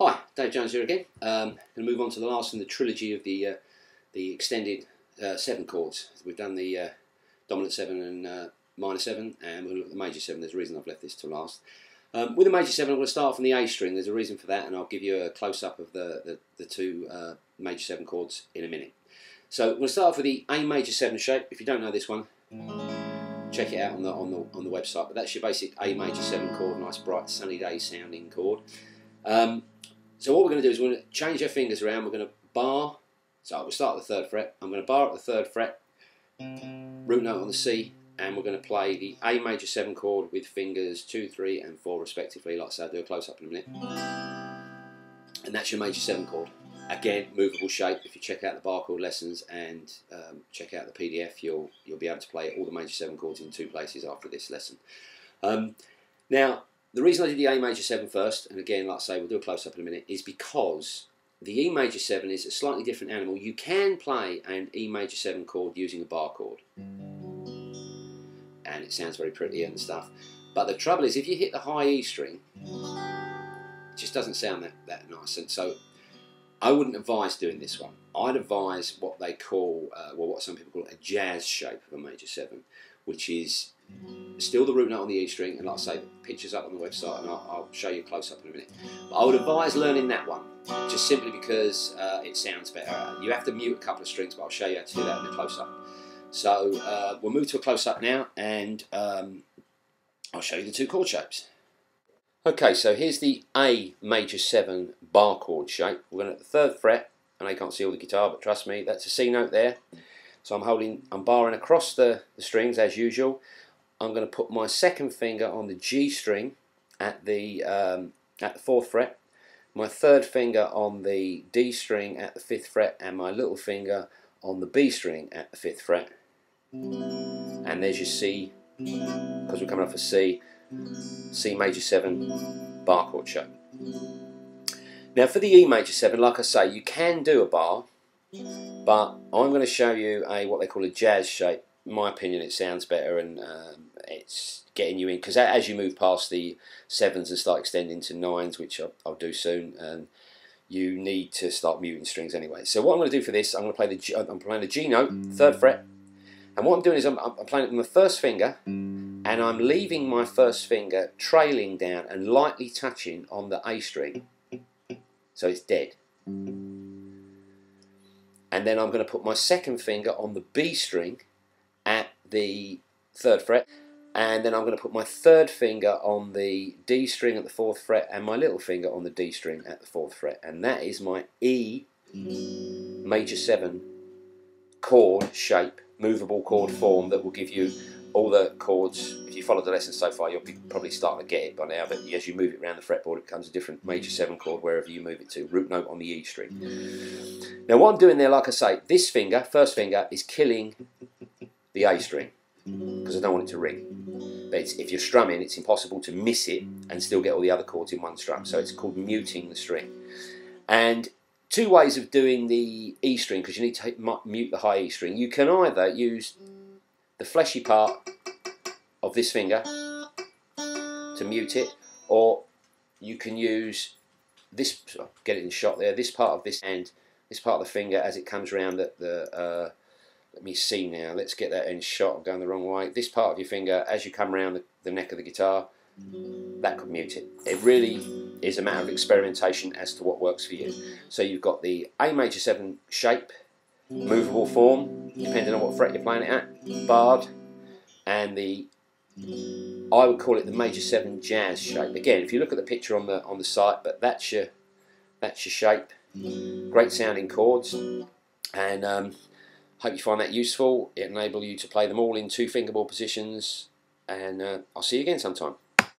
Hi, Dave Jones here again. Going to move on to the last in the trilogy of the extended 7 chords. We've done the dominant 7 and minor 7, and we'll look at the major 7. There's a reason I've left this till last. With the major 7, I'm going to start from the A string. There's a reason for that, and I'll give you a close-up of the two major 7 chords in a minute. So we're going to start off with the A major 7 shape. If you don't know this one, check it out on the website. But that's your basic A major 7 chord, nice bright sunny day sounding chord. So what we're going to do is we're going to change our fingers around. We're going to bar. So we'll start at the 3rd fret. I'm going to bar at the 3rd fret, root note on the C, and we're going to play the A major 7 chord with fingers 2, 3 and 4 respectively. Like I said, I'll do a close up in a minute. And that's your major 7 chord. Again, movable shape. If you check out the bar chord lessons and check out the PDF, you'll be able to play all the major 7 chords in 2 places after this lesson. Now, the reason I did the A major 7 first, and again, like I say, we'll do a close-up in a minute, is because the E major 7 is a slightly different animal. You can play an E major 7 chord using a bar chord, and it sounds very pretty and stuff. But the trouble is, if you hit the high E string, it just doesn't sound that nice. And so I wouldn't advise doing this one. I'd advise what they call, well, what some people call a jazz shape of a major 7, which is still the root note on the E string, and like I say, the picture's up on the website, and I'll show you close up in a minute. But I would advise learning that one, just simply because it sounds better. You have to mute a couple of strings, but I'll show you how to do that in the close up. So we'll move to a close up now, and I'll show you the 2 chord shapes. Okay, so here's the A major 7 bar chord shape. We're going at the 3rd fret, and I can't see all the guitar, but trust me, that's a C note there. So I'm barring across the strings as usual. I'm going to put my 2nd finger on the G string at the 4th fret, my 3rd finger on the D string at the 5th fret, and my little finger on the B string at the 5th fret. And there's your C, because we're coming off a C major 7 bar chord shape. Now for the E major 7, like I say, you can do a bar, but I'm going to show you what they call a jazz shape. In my opinion, it sounds better, and it's getting you in, because as you move past the 7s and start extending to 9s, which I'll do soon, you need to start muting strings anyway. So what I'm going to do for this, I'm playing the G note, 3rd fret, and what I'm doing is I'm playing it with my 1st finger, and I'm leaving my 1st finger trailing down and lightly touching on the A string, so it's dead. And then I'm going to put my 2nd finger on the B string at the 3rd fret, and then I'm going to put my 3rd finger on the D string at the 4th fret, and my little finger on the D string at the 4th fret, and that is my E major 7 chord shape, movable chord form that will give you all the chords. If you followed the lesson so far, you'll be probably starting to get it by now, but as you move it around the fretboard, it becomes a different major 7 chord wherever you move it to, root note on the E string. Now what I'm doing there, like I say, this finger, 1st finger, is killing the A string, because I don't want it to ring. But if you're strumming, it's impossible to miss it and still get all the other chords in one strum, so it's called muting the string. And 2 ways of doing the E string, because you need to mute the high E string. You can either use the fleshy part of this finger to mute it, or you can use this, get it in shot there, this part of this hand, this part of the finger as it comes around let me see now, let's get that in shot, I'm going the wrong way. This part of your finger, as you come around the neck of the guitar, that could mute it. It really is a matter of experimentation as to what works for you. So you've got the A major 7 shape, movable form, depending on what fret you're playing it at, barred, and I would call it the major 7 jazz shape. Again, if you look at the picture on the site, but that's your shape. Great sounding chords, and hope you find that useful. It enables you to play them all in 2 fingerboard positions, and I'll see you again sometime.